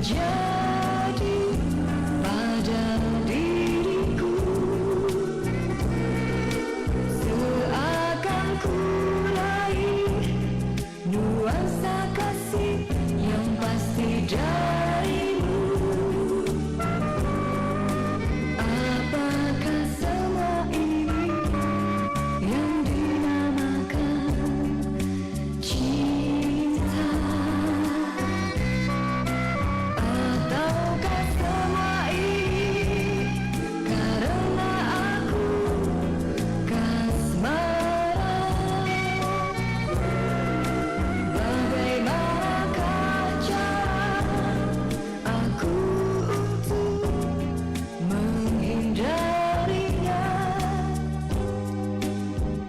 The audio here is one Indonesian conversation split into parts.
terjadi pada diriku, seakan ku raih nuansa kasih yang pasti darimu. Apakah semua ini yang dinamakan cinta? Ataukah semua ini karena aku kasmaran? Bagaimanakah cara aku untuk menghindarinya?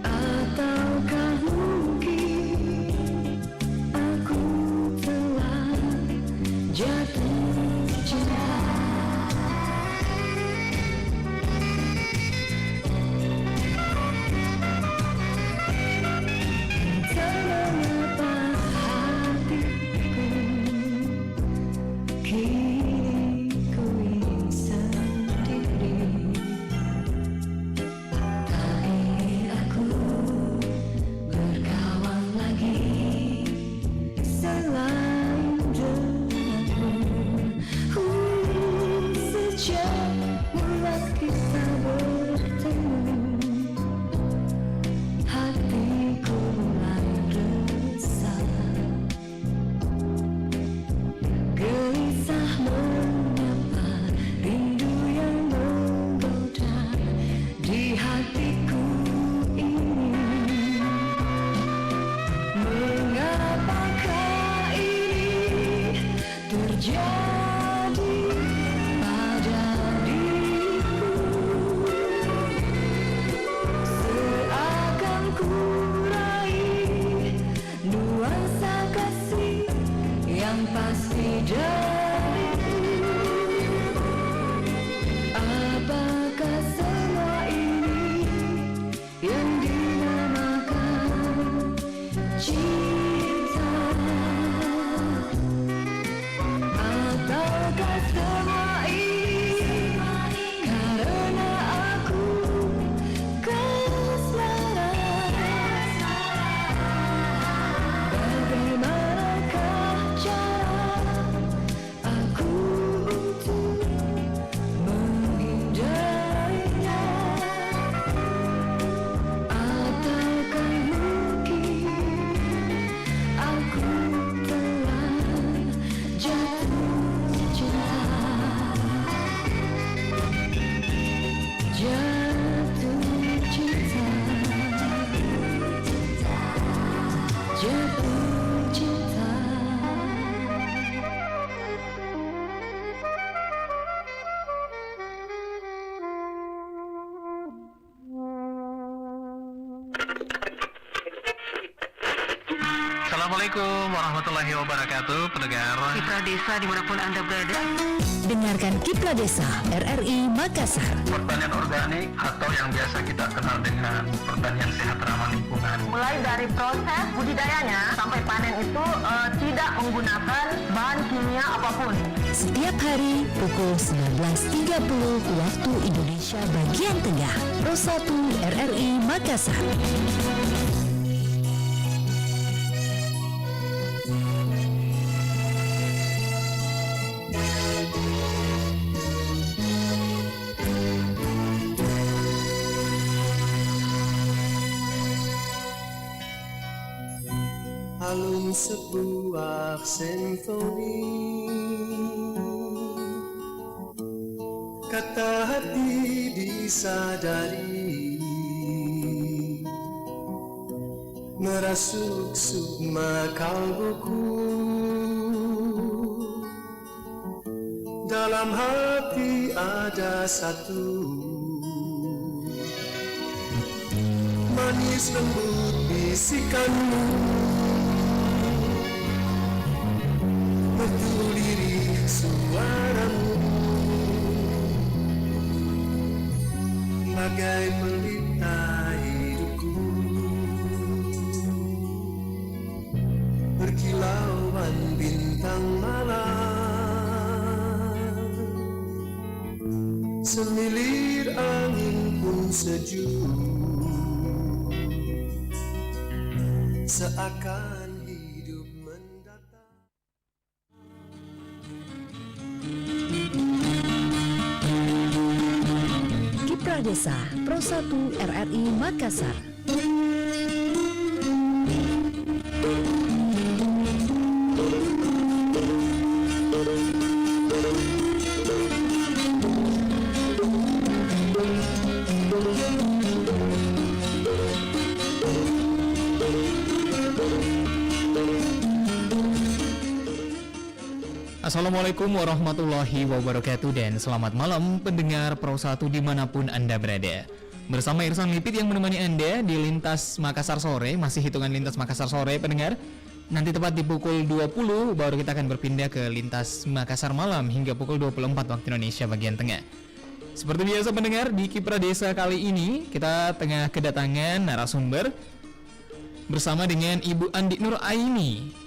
Ataukah mungkin aku telah jatuh cinta? Tak mengapa hatiku kini ku ingin sendiri. Tak ingin aku berkawan lagi selain denganmu. Sejak mula kita bertemu, hatiku mulai resah, gelisah menyapa rindu yang menggoda di hatiku ini. Mengapakah ini terjadi pada diriku, seakan ku raih nuansa kasih yang pasti darimu. Apakah semua ini yang dinamakan cinta? Ataukah semua ini karena aku kasmaran? Bagaimanakah cara aku untuk menghindarinya? Ataukah mungkin aku telah jatuh cinta? Jatuh cinta, jatuh cinta. Assalamualaikum warahmatullahi wabarakatuh, pendengar. Kipra Desa dimanapun Anda berada. Dengarkan Kipra Desa RRI Makassar. Pertanian organik atau yang biasa kita kenal dengan pertanian sehat ramah lingkungan. Mulai dari proses budidayanya sampai panen itu tidak menggunakan bahan kimia apapun. Setiap hari pukul 19.30 waktu Indonesia bagian Tengah. Pro 1 RRI Makassar. Alun sebuah simfoni, kata hati disadari, merasuk sukma kalbuku. Dalam hati ada satu manis lembut bisikanmu, betul lirik suaramu, bagai pelita hidupku, berkilauan bintang malam. Semilir angin pun sejuk, seakan hidup mendatang. Kiprah Desa Pro 1 RRI Makassar. Assalamualaikum warahmatullahi wabarakatuh dan selamat malam pendengar Pro 1 dimanapun Anda berada. Bersama Irsan Lipit yang menemani Anda di Lintas Makassar Sore, masih hitungan Lintas Makassar Sore pendengar. Nanti tepat di pukul 20 baru kita akan berpindah ke Lintas Makassar Malam hingga pukul 24 waktu Indonesia bagian tengah. Seperti biasa pendengar, di Kiprah Desa kali ini kita tengah kedatangan narasumber bersama dengan Ibu Andi Nur Aini,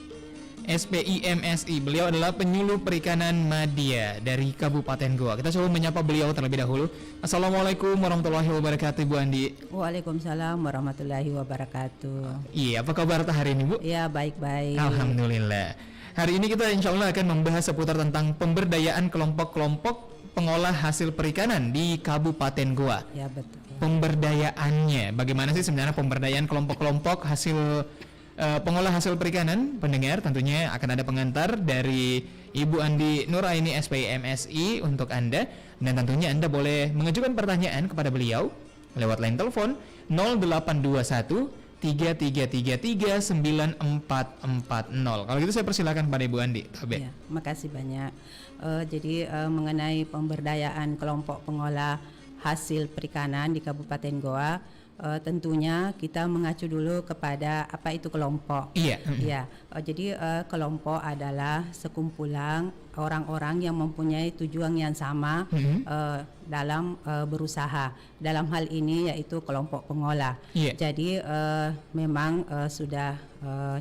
SPI MSI. Beliau adalah penyuluh perikanan Madya dari Kabupaten Goa. Kita coba menyapa beliau terlebih dahulu. Assalamualaikum warahmatullahi wabarakatuh, Bu Andi. Waalaikumsalam warahmatullahi wabarakatuh. Iya, apa kabar hari ini, Bu? Ya, baik-baik. Alhamdulillah. Hari ini kita insya Allah akan membahas seputar tentang pemberdayaan kelompok-kelompok pengolah hasil perikanan di Kabupaten Goa. Ya, betul. Pemberdayaannya, bagaimana sih sebenarnya pemberdayaan kelompok-kelompok hasil pengolah hasil perikanan? Pendengar, tentunya akan ada pengantar dari Ibu Andi Nur Aini SPI MSI untuk Anda, dan tentunya Anda boleh mengajukan pertanyaan kepada beliau lewat line telepon 0821 3333 9440. Kalau gitu saya persilakan pada Ibu Andi. Ya, makasih banyak. Jadi mengenai pemberdayaan kelompok pengolah hasil perikanan di Kabupaten Goa, tentunya kita mengacu dulu kepada apa itu kelompok. Iya. Ya, jadi kelompok adalah sekumpulan orang-orang yang mempunyai tujuan yang sama dalam berusaha. Dalam hal ini yaitu kelompok pengolah. Iya. Jadi memang sudah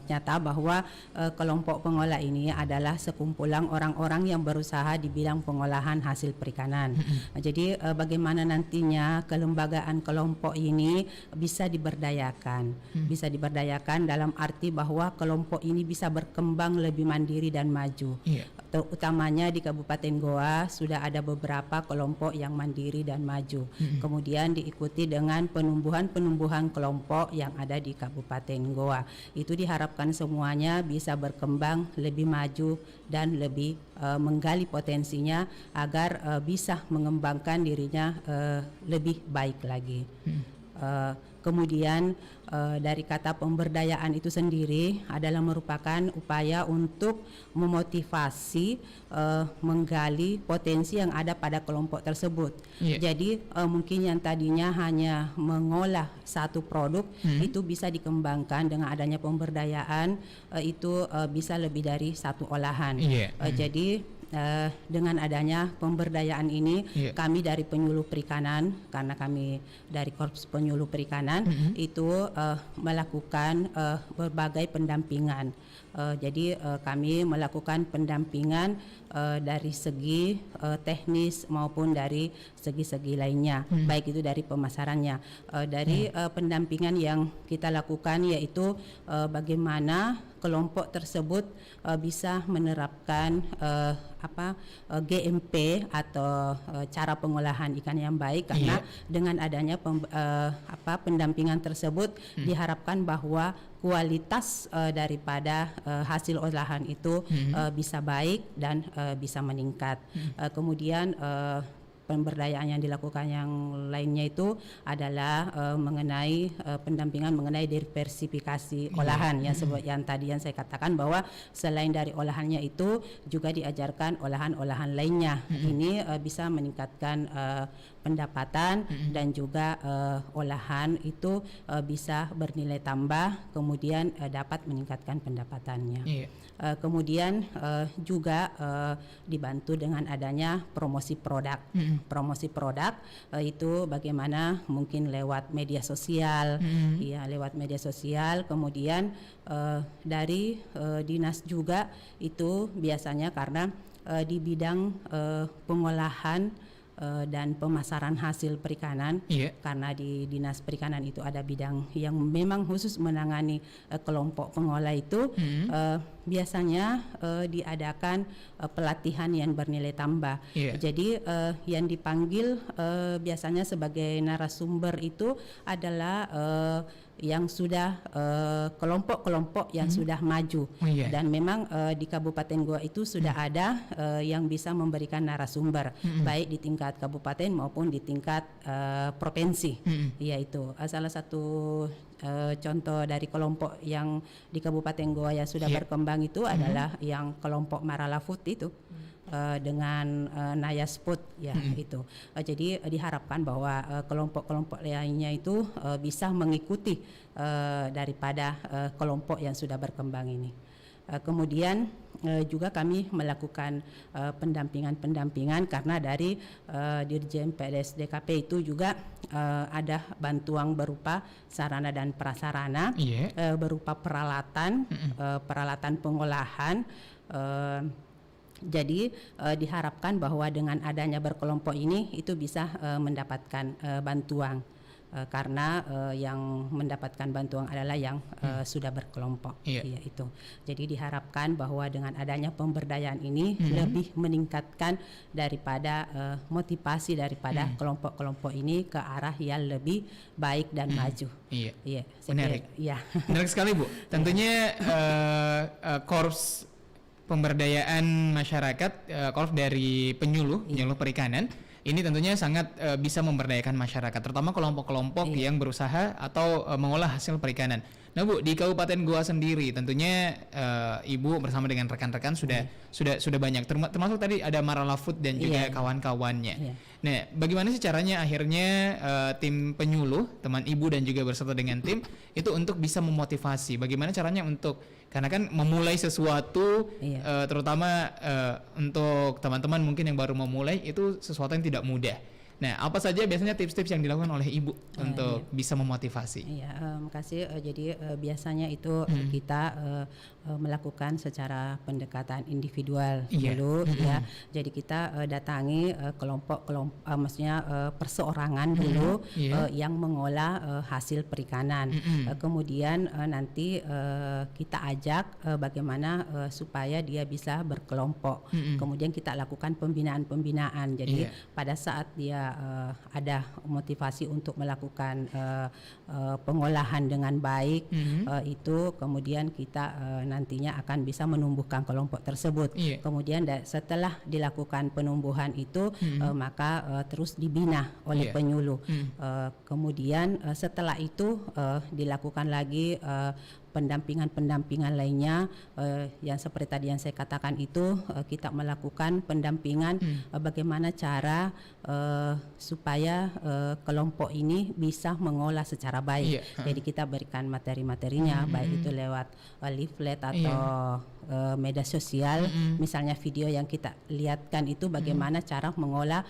nyata bahwa kelompok pengolah ini adalah sekumpulan orang-orang yang berusaha di bidang pengolahan hasil perikanan. Jadi bagaimana nantinya kelembagaan kelompok ini bisa diberdayakan. Bisa diberdayakan dalam arti bahwa kelompok ini bisa berkembang lebih mandiri dan maju. Iya. Utamanya di Kabupaten Goa sudah ada beberapa kelompok yang mandiri dan maju. Kemudian diikuti dengan penumbuhan kelompok yang ada di Kabupaten Goa. Itu diharapkan semuanya bisa berkembang lebih maju dan lebih menggali potensinya agar bisa mengembangkan dirinya lebih baik lagi. Kemudian dari kata pemberdayaan itu sendiri adalah merupakan upaya untuk memotivasi menggali potensi yang ada pada kelompok tersebut. Yeah. Jadi mungkin yang tadinya hanya mengolah satu produk itu bisa dikembangkan dengan adanya pemberdayaan, itu bisa lebih dari satu olahan. Yeah. Jadi dengan adanya pemberdayaan ini, kami dari penyuluh perikanan, karena kami dari Korps Penyuluh Perikanan itu melakukan berbagai pendampingan. Jadi kami melakukan pendampingan dari segi teknis maupun dari segi-segi lainnya, baik itu dari pemasarannya. Dari pendampingan yang kita lakukan yaitu bagaimana kelompok tersebut bisa menerapkan GMP atau cara pengolahan ikan yang baik, karena dengan adanya pendampingan tersebut diharapkan bahwa kualitas daripada hasil olahan itu bisa baik dan bisa meningkat. Kemudian pemberdayaan yang dilakukan yang lainnya itu adalah mengenai pendampingan mengenai diversifikasi olahan yang tadi yang saya katakan bahwa selain dari olahannya itu juga diajarkan olahan-olahan lainnya. Ini bisa meningkatkan pendapatan dan juga olahan itu bisa bernilai tambah, kemudian dapat meningkatkan pendapatannya. Kemudian juga dibantu dengan adanya promosi produk. Promosi produk itu bagaimana mungkin lewat media sosial, lewat media sosial. Kemudian dari dinas juga itu biasanya karena di bidang pengolahan dan pemasaran hasil perikanan. Iya. Karena di Dinas Perikanan itu ada bidang yang memang khusus menangani kelompok pengolah itu. Biasanya diadakan pelatihan yang bernilai tambah. Iya. Jadi yang dipanggil biasanya sebagai narasumber itu adalah yang sudah kelompok-kelompok yang sudah maju. Oh, iya. Dan memang di Kabupaten Goa itu sudah ada yang bisa memberikan narasumber, baik di tingkat kabupaten maupun di tingkat provinsi. Yaitu salah satu contoh dari kelompok yang di Kabupaten Goa yang sudah berkembang itu adalah yang kelompok Maralafut itu. Dengan Nayasput ya itu. Jadi diharapkan bahwa kelompok-kelompok lainnya itu bisa mengikuti daripada kelompok yang sudah berkembang ini. Kemudian juga kami melakukan pendampingan karena dari Dirjen PDS-DKP itu juga ada bantuan berupa sarana dan prasarana, berupa peralatan, peralatan pengolahan. Jadi diharapkan bahwa dengan adanya berkelompok ini itu bisa mendapatkan bantuan karena yang mendapatkan bantuan adalah yang sudah berkelompok. Iya, itu. Jadi diharapkan bahwa dengan adanya pemberdayaan ini lebih meningkatkan daripada motivasi daripada kelompok-kelompok ini ke arah yang lebih baik dan maju. Iya. Menarik. Iya. Menarik sekali Bu. Tentunya korps pemberdayaan masyarakat, korps dari penyuluh perikanan ini tentunya sangat bisa memberdayakan masyarakat, terutama kelompok-kelompok yang berusaha atau mengolah hasil perikanan. Nah Bu, di Kabupaten Goa sendiri tentunya Ibu bersama dengan rekan-rekan sudah banyak, termasuk tadi ada Maralafut dan juga kawan-kawannya. Nah, bagaimana sih caranya akhirnya tim penyuluh, teman Ibu dan juga berserta dengan tim itu untuk bisa memotivasi? Bagaimana caranya untuk, karena kan memulai sesuatu terutama untuk teman-teman mungkin yang baru memulai itu sesuatu yang tidak mudah. Nah, apa saja biasanya tips-tips yang dilakukan oleh Ibu untuk bisa memotivasi? Iya, makasih. Jadi biasanya itu kita melakukan secara pendekatan individual dulu, ya. Jadi kita datangi kelompok-kelompok, maksudnya perseorangan dulu yang mengolah hasil perikanan. Kemudian nanti kita ajak bagaimana supaya dia bisa berkelompok. Kemudian kita lakukan pembinaan. Jadi pada saat dia ada motivasi untuk melakukan pengolahan dengan baik, itu kemudian kita nantinya akan bisa menumbuhkan kelompok tersebut. Kemudian setelah dilakukan penumbuhan itu maka terus dibina oleh penyuluh. Kemudian setelah itu dilakukan lagi pendampingan lainnya yang seperti tadi yang saya katakan itu, kita melakukan pendampingan bagaimana cara supaya kelompok ini bisa mengolah secara baik. Jadi kita berikan materi-materinya, baik itu lewat leaflet atau media sosial, misalnya video yang kita lihatkan itu bagaimana cara mengolah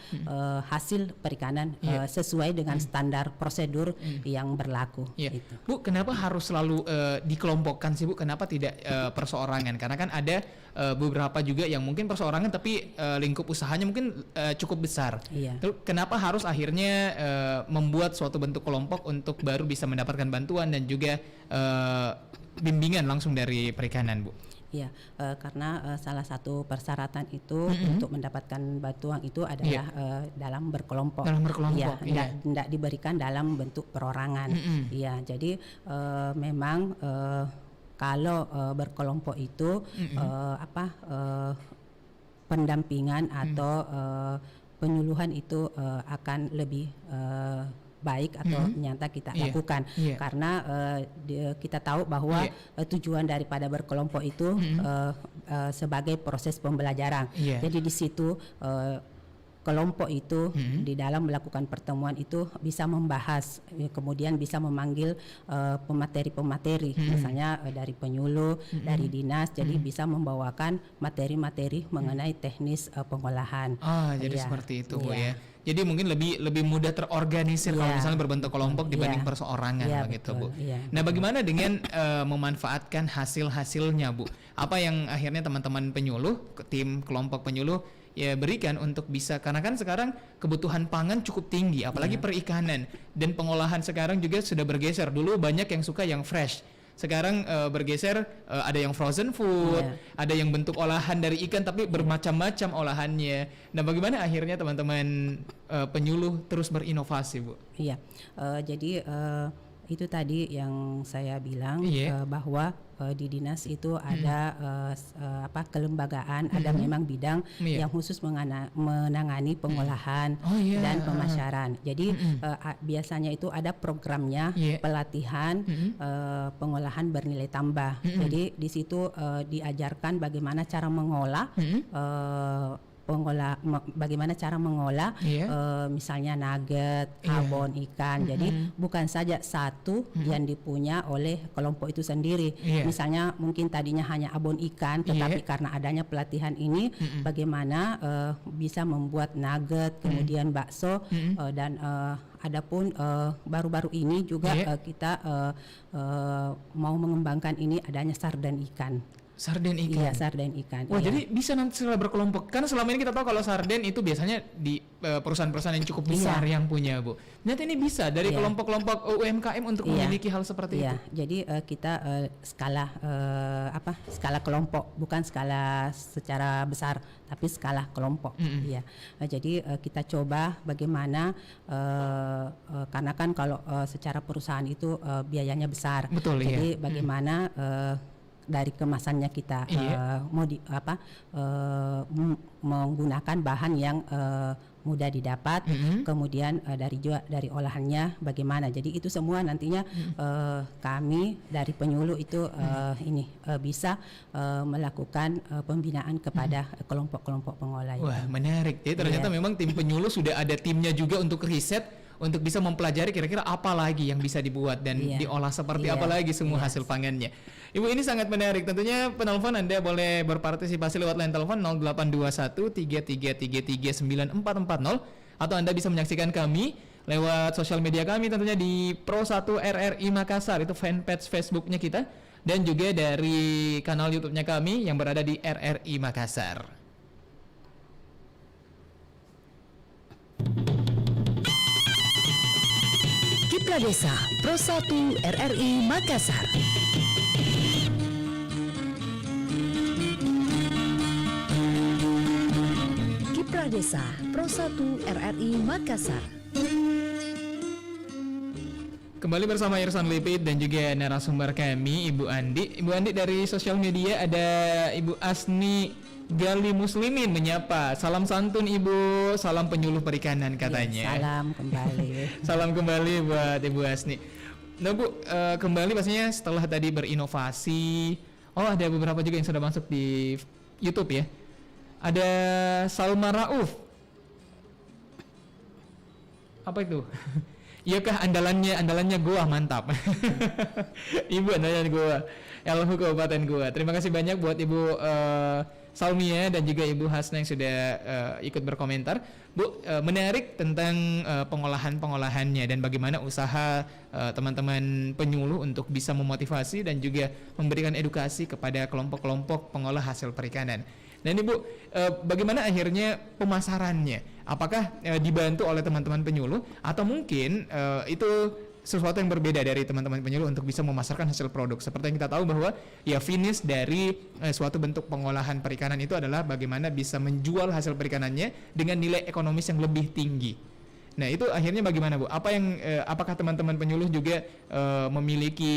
hasil perikanan sesuai dengan standar prosedur yang berlaku. Gitu. Bu, kenapa harus selalu dikelompokkan sih Bu? Kenapa tidak perseorangan? Karena kan ada beberapa juga yang mungkin perseorangan tapi lingkup usahanya mungkin cukup besar. Terus kenapa harus akhirnya membuat suatu bentuk kelompok untuk baru bisa mendapatkan bantuan dan juga bimbingan langsung dari perikanan, Bu? Ya, karena salah satu persyaratan itu untuk mendapatkan bantuan itu adalah dalam berkelompok. Tidak diberikan dalam bentuk perorangan. Jadi memang kalau berkelompok itu pendampingan atau penyuluhan itu akan lebih baik atau nyata kita lakukan karena kita tahu bahwa tujuan daripada berkelompok itu sebagai proses pembelajaran. Jadi di situ kelompok itu di dalam melakukan pertemuan itu bisa membahas, kemudian bisa memanggil pemateri-pemateri, misalnya dari penyuluh, dari dinas, jadi bisa membawakan materi-materi mengenai teknis pengolahan. Jadi seperti itu Bu ya. Jadi mungkin lebih mudah terorganisir kalau misalnya berbentuk kelompok dibanding perseorangan begitu Bu. Nah, bagaimana dengan memanfaatkan hasil-hasilnya Bu? Apa yang akhirnya teman-teman penyuluh, tim kelompok penyuluh ya berikan untuk bisa, karena kan sekarang kebutuhan pangan cukup tinggi, apalagi perikanan, dan pengolahan sekarang juga sudah bergeser. Dulu banyak yang suka yang fresh, sekarang bergeser, ada yang frozen food, ada yang bentuk olahan dari ikan tapi bermacam-macam olahannya. Nah, bagaimana akhirnya teman-teman penyuluh terus berinovasi, Bu? Iya, jadi itu tadi yang saya bilang bahwa di dinas itu ada kelembagaan, ada memang bidang yang khusus menangani pengolahan dan pemasaran. Jadi biasanya itu ada programnya pelatihan pengolahan bernilai tambah. Jadi di situ diajarkan bagaimana cara mengolah bagaimana cara mengolah misalnya nugget, abon ikan. Jadi bukan saja satu yang dipunya oleh kelompok itu sendiri. Misalnya mungkin tadinya hanya abon ikan, tetapi karena adanya pelatihan ini bagaimana bisa membuat nugget, kemudian bakso, dan adapun baru-baru ini juga kita mau mengembangkan ini adanya sarden ikan. Sarden ikan. Iya, sarden ikan. Wah, jadi bisa nanti setelah berkelompok. Karena selama ini kita tahu kalau sarden itu biasanya di perusahaan-perusahaan yang cukup besar yang punya, Bu. Ternyata ini bisa dari kelompok-kelompok UMKM untuk memiliki hal seperti itu. Jadi kita skala kelompok, bukan skala secara besar, tapi skala kelompok. Jadi kita coba bagaimana karena kan kalau secara perusahaan itu biayanya besar. Betul, jadi bagaimana dari kemasannya kita menggunakan bahan yang mudah didapat, kemudian dari olahannya bagaimana. Jadi itu semua nantinya kami dari penyuluh itu bisa melakukan pembinaan kepada kelompok-kelompok pengolah. Wah, menarik. Jadi ternyata memang tim penyuluh sudah ada timnya juga untuk riset, untuk bisa mempelajari kira-kira apa lagi yang bisa dibuat dan diolah seperti apa lagi semua hasil pangannya. Ibu, ini sangat menarik. Tentunya penelpon Anda boleh berpartisipasi lewat line telepon 0821 3333 9440, atau Anda bisa menyaksikan kami lewat sosial media kami tentunya di Pro1 RRI Makassar, itu fanpage Facebooknya kita, dan juga dari kanal YouTube-nya kami yang berada di RRI Makassar. Kiprah Desa Pro1 RRI Makassar. Kiprah Desa Pro1 RRI Makassar. Kembali bersama Irsan Lipit dan juga narasumber kami Ibu Andi. Ibu Andi, dari sosial media ada Ibu Asni Gali Muslimin menyapa. Salam santun Ibu, salam penyuluh perikanan katanya. Salam kembali. Salam kembali buat Ibu Asni. Nah, Bu, kembali pastinya setelah tadi berinovasi. Oh, ada beberapa juga yang sudah masuk di YouTube ya. Ada Salma Rauf. Apa itu? Iyakah andalannya Goa, mantap. Ibu andalannya Goa, Elhu Kabupaten Goa. Terima kasih banyak buat Ibu Salmia dan juga Ibu Hasna yang sudah ikut berkomentar. Bu, menarik tentang pengolahannya dan bagaimana usaha teman-teman penyuluh untuk bisa memotivasi dan juga memberikan edukasi kepada kelompok-kelompok pengolah hasil perikanan. Dan Ibu, bagaimana akhirnya pemasarannya? Apakah dibantu oleh teman-teman penyuluh atau mungkin itu sesuatu yang berbeda dari teman-teman penyuluh untuk bisa memasarkan hasil produk? Seperti yang kita tahu bahwa ya finish dari suatu bentuk pengolahan perikanan itu adalah bagaimana bisa menjual hasil perikanannya dengan nilai ekonomis yang lebih tinggi. Nah, itu akhirnya bagaimana, Bu? Apakah teman-teman penyuluh juga memiliki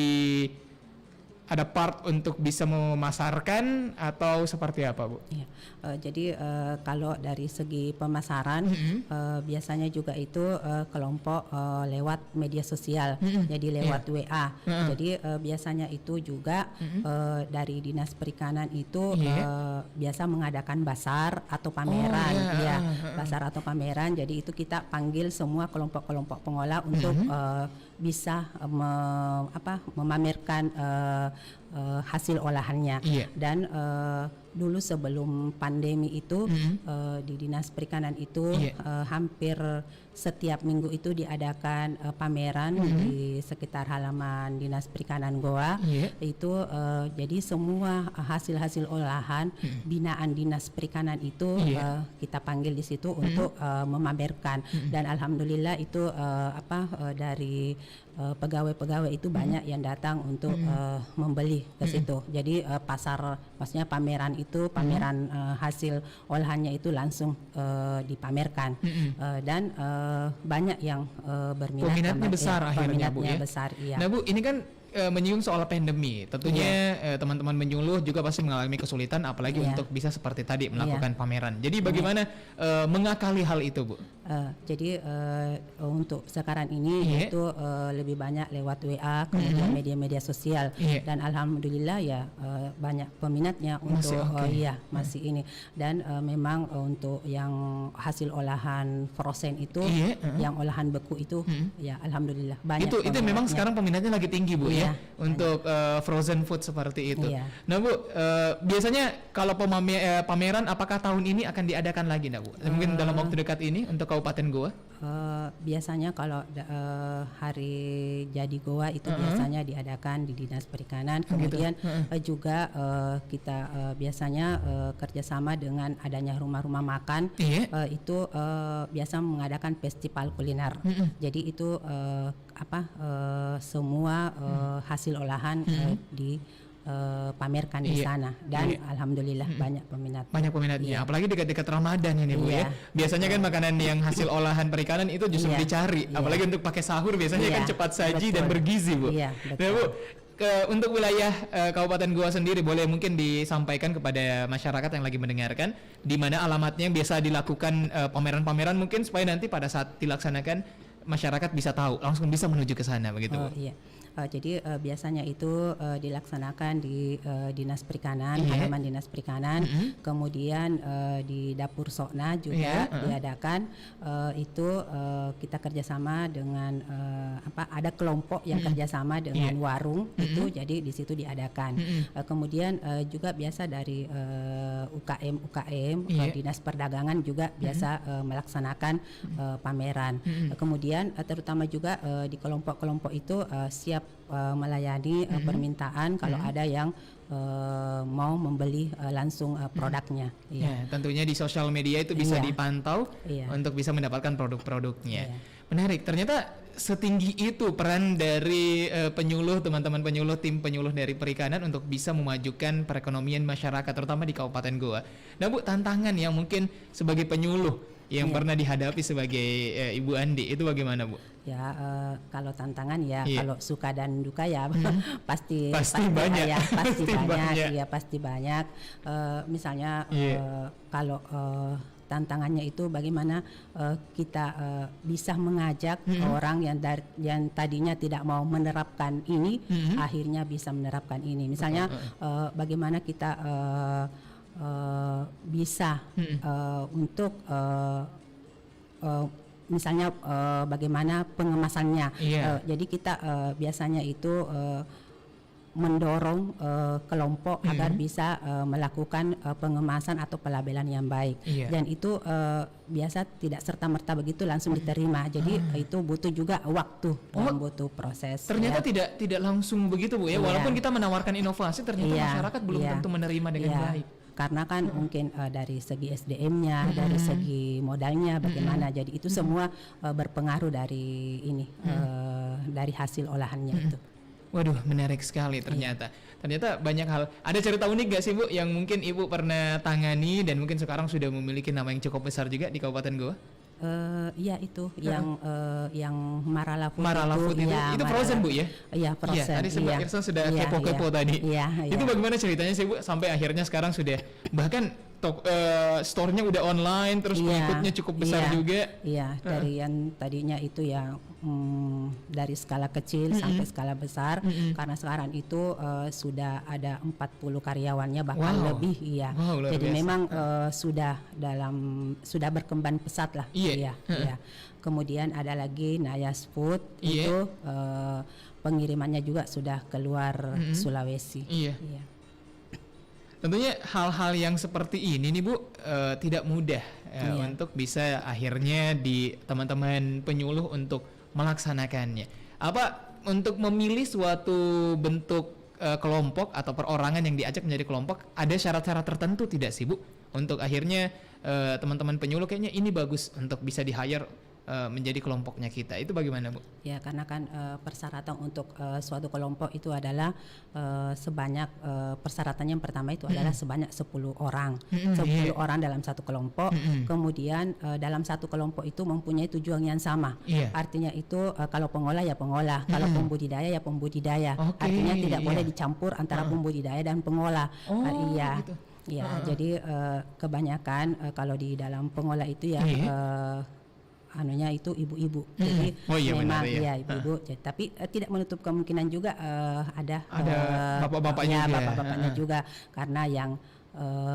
ada part untuk bisa memasarkan atau seperti apa, Bu? Ya, jadi kalau dari segi pemasaran biasanya juga itu kelompok lewat media sosial, jadi lewat WA. Jadi biasanya itu juga dari Dinas Perikanan itu biasa mengadakan basar atau pameran, basar atau pameran. Jadi itu kita panggil semua kelompok-kelompok pengolah untuk bisa memamerkan hasil olahannya. Iya. Dan dulu sebelum pandemi itu di Dinas Perikanan itu hampir setiap minggu itu diadakan pameran di sekitar halaman Dinas Perikanan Goa. Itu jadi semua hasil-hasil olahan binaan Dinas Perikanan itu kita panggil di situ untuk memamerkan. Dan alhamdulillah itu dari pegawai-pegawai itu banyak yang datang untuk membeli ke situ. Jadi pasar, maksudnya pameran itu pameran hasil olahannya itu langsung dipamerkan. Dan banyak yang berminat. Peminatnya besar akhirnya Bu peminatnya ya. besar, iya. Nah Bu, ini kan menyinggung soal pandemi. Tentunya teman-teman penyuluh juga pasti mengalami kesulitan, apalagi untuk bisa seperti tadi melakukan pameran. Jadi bagaimana mengakali hal itu Bu? Jadi untuk sekarang ini itu lebih banyak lewat WA, kemudian media-media sosial, dan alhamdulillah ya banyak peminatnya untuk masih ini. Dan memang untuk yang hasil olahan frozen itu, yang olahan beku itu, ya alhamdulillah banyak. Itu memang sekarang peminatnya lagi tinggi Bu ya untuk frozen food seperti itu. Nah Bu, biasanya kalau pameran apakah tahun ini akan diadakan lagi Bu? Mungkin dalam waktu dekat ini untuk Kabupaten Goa? Biasanya kalau hari jadi Goa itu biasanya diadakan di Dinas Perikanan. Kemudian juga kita biasanya kerjasama dengan adanya rumah-rumah makan. Itu biasa mengadakan festival kuliner. Jadi itu semua hasil olahan pamerkan di sana, dan alhamdulillah banyak peminat. Banyak peminatnya, apalagi dekat-dekat Ramadan ini Bu ya. Biasanya kan makanan yang hasil olahan perikanan itu justru dicari, apalagi untuk pakai sahur biasanya kan cepat saji dan bergizi Bu. Nah Bu, untuk wilayah Kabupaten Goa sendiri boleh mungkin disampaikan kepada masyarakat yang lagi mendengarkan di mana alamatnya yang biasa dilakukan pameran-pameran mungkin supaya nanti pada saat dilaksanakan masyarakat bisa tahu langsung bisa menuju ke sana begitu Bu. Jadi biasanya itu dilaksanakan di Dinas Perikanan, halaman Dinas Perikanan, kemudian di Dapur Sokna juga diadakan. Itu kita kerjasama dengan ada kelompok yang kerjasama dengan warung itu, jadi di situ diadakan. Kemudian juga biasa dari UKM Dinas Perdagangan juga biasa melaksanakan pameran. Kemudian terutama juga di kelompok-kelompok itu siap melayani permintaan kalau ada yang mau membeli langsung produknya. Tentunya di sosial media itu bisa dipantau untuk bisa mendapatkan produk-produknya. Menarik, ternyata setinggi itu peran dari penyuluh, teman-teman penyuluh, tim penyuluh dari perikanan untuk bisa memajukan perekonomian masyarakat terutama di Kabupaten Goa. Nah Bu, tantangan yang mungkin sebagai penyuluh yang pernah dihadapi sebagai Ibu Andi itu bagaimana Bu? Ya kalau tantangan ya kalau suka dan duka ya pasti banyak ya, pasti banyak. Misalnya kalau tantangannya itu bagaimana kita bisa mengajak orang yang tadinya tidak mau menerapkan ini akhirnya bisa menerapkan ini. Misalnya bagaimana kita bisa untuk misalnya bagaimana pengemasannya. Jadi kita biasanya itu mendorong kelompok agar bisa melakukan pengemasan atau pelabelan yang baik. Dan itu biasa tidak serta-merta begitu langsung diterima. Jadi itu butuh juga waktu, butuh proses. Ternyata tidak langsung begitu Bu ya. Walaupun kita menawarkan inovasi, ternyata masyarakat belum tentu menerima dengan baik. Karena kan mungkin dari segi SDM-nya, dari segi modalnya bagaimana. Jadi itu semua berpengaruh dari ini, dari hasil olahannya itu. Waduh, menarik sekali ternyata. Ternyata banyak hal. Ada cerita unik gak sih Bu yang mungkin Ibu pernah tangani dan mungkin sekarang sudah memiliki nama yang cukup besar juga di Kabupaten Goa? Iya itu yang Marala Food itu. Itu frozen Bu ya? Iya frozen. Iya, tadi Mbak Irsa sudah kepo-kepo tadi. Itu bagaimana ceritanya sih Bu sampai akhirnya sekarang sudah bahkan store-nya udah online terus pengikutnya cukup besar juga. Iya, dari yang tadinya itu ya dari skala kecil sampai skala besar, karena sekarang itu sudah ada 40 karyawannya bahkan lebih. Jadi biasa. Memang sudah berkembang pesat lah. Kemudian ada lagi Nayas Food itu pengirimannya juga sudah keluar Sulawesi. Iya. Tentunya hal-hal yang seperti ini nih Bu tidak mudah untuk bisa akhirnya di teman-teman penyuluh untuk melaksanakannya. Apa untuk memilih suatu bentuk kelompok atau perorangan yang diajak menjadi kelompok, ada syarat-syarat tertentu tidak sih Bu? Untuk akhirnya teman-teman penyuluh kayaknya ini bagus untuk bisa di-hire menjadi kelompoknya kita. Itu bagaimana Bu? Ya, karena kan persyaratan untuk suatu kelompok itu adalah sebanyak persyaratannya yang pertama itu adalah sebanyak 10 orang. 10 orang dalam satu kelompok. Kemudian dalam satu kelompok itu mempunyai tujuan yang sama. Artinya itu kalau pengolah ya pengolah, kalau pembudidaya ya pembudidaya. Artinya tidak boleh dicampur antara pembudidaya dan pengolah. Gitu. Ya, jadi kebanyakan kalau di dalam pengolah itu ya anunya itu ibu-ibu. Jadi memang ya ibu-ibu. Tapi tidak menutup kemungkinan juga ada bapak-bapaknya bapak-bapaknya juga, karena yang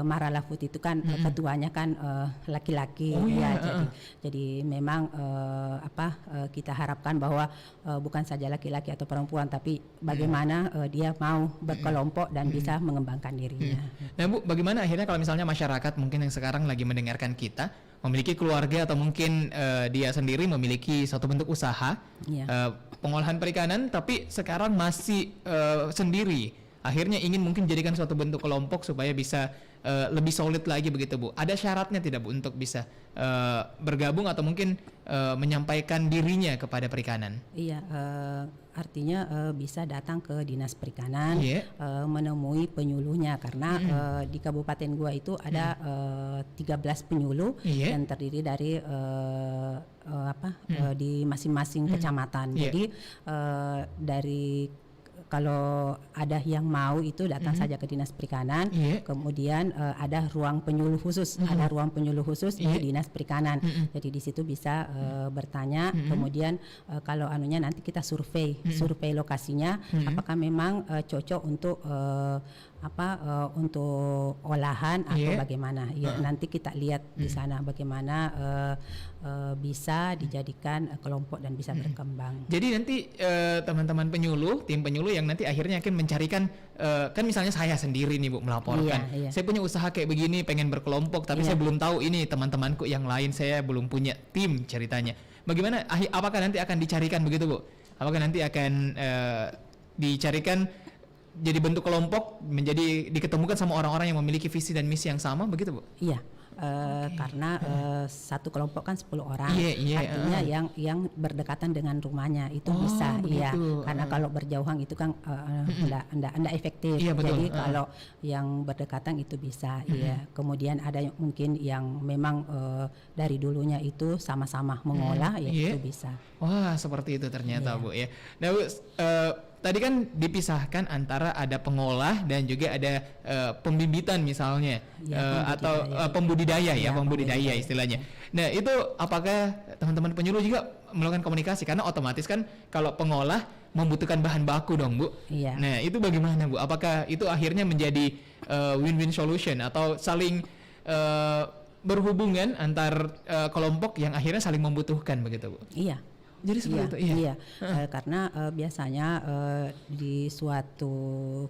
Marala Food itu kan ketuanya kan laki-laki jadi memang kita harapkan bahwa bukan saja laki-laki atau perempuan, tapi bagaimana dia mau berkelompok dan bisa mengembangkan dirinya. Nah Bu, bagaimana akhirnya kalau misalnya masyarakat mungkin yang sekarang lagi mendengarkan kita memiliki keluarga atau mungkin dia sendiri memiliki suatu bentuk usaha pengolahan perikanan, tapi sekarang masih sendiri, akhirnya ingin mungkin jadikan suatu bentuk kelompok supaya bisa lebih solid lagi begitu Bu. Ada syaratnya tidak Bu untuk bisa bergabung atau mungkin menyampaikan dirinya kepada perikanan? Iya, artinya bisa datang ke Dinas Perikanan, menemui penyuluhnya, karena di Kabupaten Goa itu ada 13 penyuluh yang terdiri dari di masing-masing kecamatan. Jadi dari kalau ada yang mau itu datang saja ke Dinas Perikanan, kemudian ada ruang penyuluh khusus, di Dinas Perikanan. Jadi di situ bisa bertanya, kemudian kalau anunya nanti kita survei lokasinya, apakah memang cocok untuk untuk olahan atau bagaimana. Nanti kita lihat di sana bagaimana bisa dijadikan kelompok dan bisa berkembang. Jadi nanti teman-teman penyuluh, tim penyuluh yang nanti akhirnya akan mencarikan, kan misalnya saya sendiri nih Bu melaporkan, saya punya usaha kayak begini, pengen berkelompok, tapi saya belum tahu ini teman-temanku yang lain, saya belum punya tim ceritanya. Bagaimana? Apakah nanti akan dicarikan begitu Bu? Apakah nanti akan dicarikan jadi bentuk kelompok, menjadi diketemukan sama orang-orang yang memiliki visi dan misi yang sama begitu Bu? Iya. Karena satu kelompok kan 10 orang, artinya yang berdekatan dengan rumahnya itu bisa, karena kalau berjauhan itu kan enggak efektif. Jadi kalau yang berdekatan itu bisa, Kemudian ada yang mungkin yang memang dari dulunya itu sama-sama mengolah, itu bisa. Wah, seperti itu ternyata Bu ya. Nah Bu, tadi kan dipisahkan antara ada pengolah dan juga ada pembibitan misalnya, atau pembudidaya pembudidaya istilahnya. Nah itu apakah teman-teman penyuluh juga melakukan komunikasi, karena otomatis kan kalau pengolah membutuhkan bahan baku dong Bu. Nah itu bagaimana Bu? Apakah itu akhirnya menjadi win-win solution atau saling berhubungan antar kelompok yang akhirnya saling membutuhkan begitu Bu? Iya. Jadi seperti itu, karena biasanya di suatu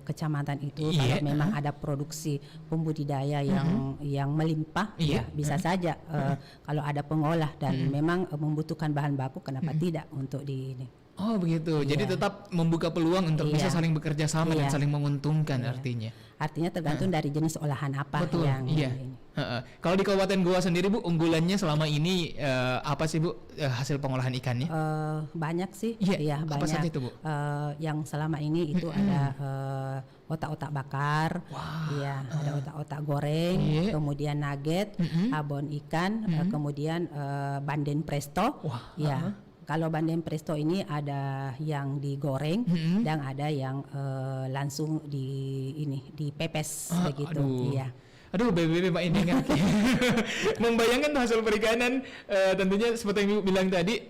kecamatan itu kalau memang ada produksi pembudidaya yang melimpah, bisa saja kalau ada pengolah dan memang membutuhkan bahan baku, kenapa tidak untuk di ini. Oh begitu, jadi tetap membuka peluang untuk bisa saling bekerja sama dan saling menguntungkan artinya. Artinya tergantung dari jenis olahan apa yang ini. Kalau di Kabupaten Goa sendiri Bu, unggulannya selama ini apa sih Bu hasil pengolahan ikannya? Banyak sih, banyak. Apa saja itu Bu? Yang selama ini itu ada otak-otak bakar, ada otak-otak goreng, kemudian nugget, abon ikan, kemudian banden presto, Kalau banden presto ini ada yang digoreng dan ada yang langsung dipepes begitu. Aduh, BBB Pak ini kan membayangkan hasil perikanan, tentunya seperti yang Ibu bilang tadi,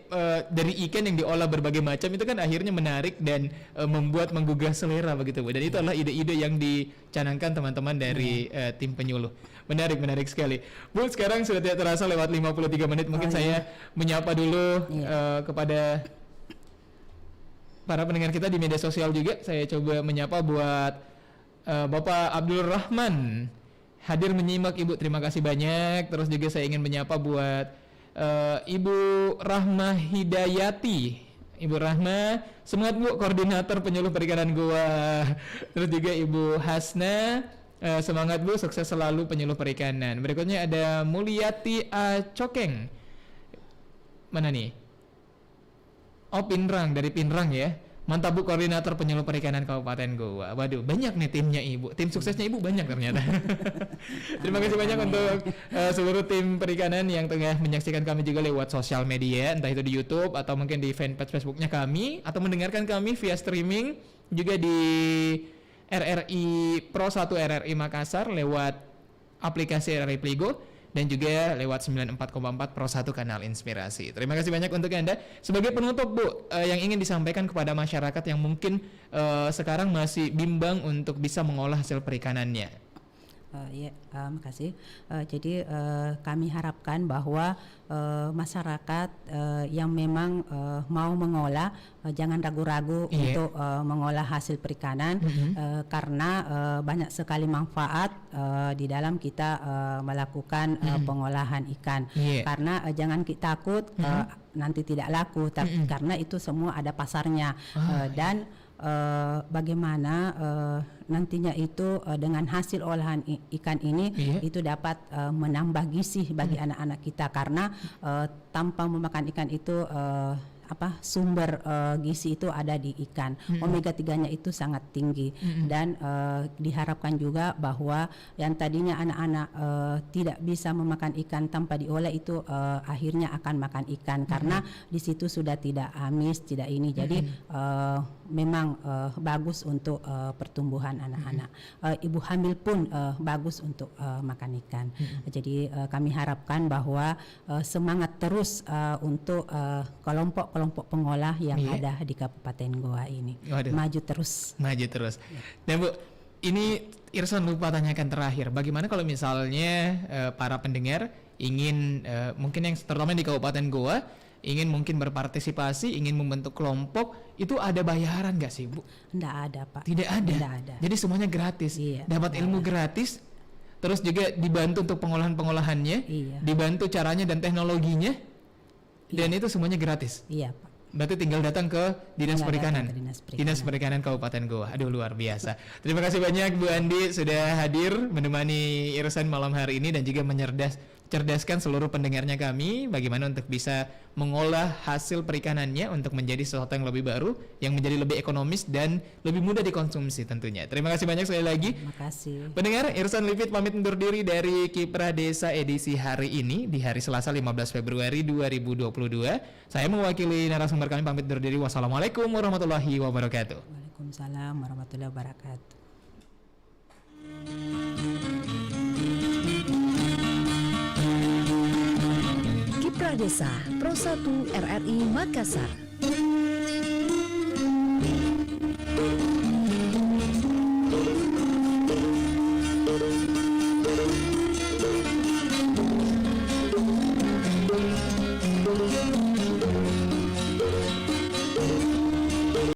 dari ikan yang diolah berbagai macam itu kan akhirnya menarik dan membuat menggugah selera begitu Bu. Dan itu adalah ide-ide yang dicanangkan teman-teman dari tim penyuluh. Menarik sekali Bu. Sekarang sudah tidak terasa lewat 53 menit, mungkin saya menyapa dulu kepada para pendengar kita di media sosial juga. Saya coba menyapa buat Bapak Abdul Rahman hadir menyimak Ibu, terima kasih banyak. Terus juga saya ingin menyapa buat Ibu Rahma Hidayati. Ibu Rahma, semangat Bu, koordinator penyuluh perikanan Goa. Terus juga Ibu Hasna, semangat Bu, sukses selalu penyuluh perikanan. Berikutnya ada Mulyati A. Cokeng. Mana nih? Oh, Pinrang, dari Pinrang ya. Mantap Bu, koordinator penyuluh perikanan Kabupaten Goa. Waduh, banyak nih timnya Ibu. Tim suksesnya Ibu banyak ternyata. Terima kasih banyak untuk seluruh tim perikanan yang tengah menyaksikan kami juga lewat sosial media, entah itu di YouTube atau mungkin di fanpage Facebooknya kami, atau mendengarkan kami via streaming juga di RRI Pro 1 RRI Makassar lewat aplikasi RRI Pligo, dan juga lewat 94,4 Pro 1 Kanal Inspirasi. Terima kasih banyak untuk Anda. Sebagai penutup Bu, yang ingin disampaikan kepada masyarakat yang mungkin sekarang masih bimbang untuk bisa mengolah hasil perikanannya. Makasih. Jadi kami harapkan bahwa masyarakat yang memang mau mengolah jangan ragu-ragu untuk mengolah hasil perikanan, karena banyak sekali manfaat di dalam kita melakukan pengolahan ikan. Karena jangan kita takut nanti tidak laku, karena itu semua ada pasarnya. Dan bagaimana nantinya itu dengan hasil olahan ikan ini itu dapat menambah gizi bagi anak-anak kita, karena tanpa memakan ikan itu sumber gizi itu ada di ikan. Omega 3-nya itu sangat tinggi. Dan diharapkan juga bahwa yang tadinya anak-anak tidak bisa memakan ikan tanpa diolah itu akhirnya akan makan ikan, karena di situ sudah tidak amis, tidak ini. Jadi memang bagus untuk pertumbuhan anak-anak. Ibu hamil pun bagus untuk makan ikan. Jadi kami harapkan bahwa semangat terus untuk kelompok pengolah yang ada di Kabupaten Goa ini. Maju terus. Dan Bu, ini Irsan lupa tanyakan terakhir, bagaimana kalau misalnya para pendengar ingin mungkin yang terutama di Kabupaten Goa ingin mungkin berpartisipasi, ingin membentuk kelompok, itu ada bayaran nggak sih Bu? Tidak ada Pak. Tidak ada. Jadi semuanya gratis. Dapat ilmu gratis, terus juga dibantu untuk pengolahannya, dibantu caranya dan teknologinya, dan itu semuanya gratis. Iya Pak. Berarti tinggal datang ke Dinas Perikanan. Dinas Perikanan Kabupaten Goa. Aduh, luar biasa. Terima kasih banyak Bu Andi sudah hadir menemani Irsan malam hari ini dan juga mencerdaskan seluruh pendengarnya kami bagaimana untuk bisa mengolah hasil perikanannya untuk menjadi sesuatu yang lebih baru, yang menjadi lebih ekonomis dan lebih mudah dikonsumsi tentunya. Terima kasih banyak sekali lagi. Terima kasih. Pendengar, Irsan Lipit pamit undur diri dari Kiprah Desa edisi hari ini di hari Selasa 15 Februari 2022. Saya mewakili narasumber kami pamit undur diri. Wassalamualaikum warahmatullahi wabarakatuh. Waalaikumsalam warahmatullahi wabarakatuh. Kiprah Desa Pro 1 RRI Makassar.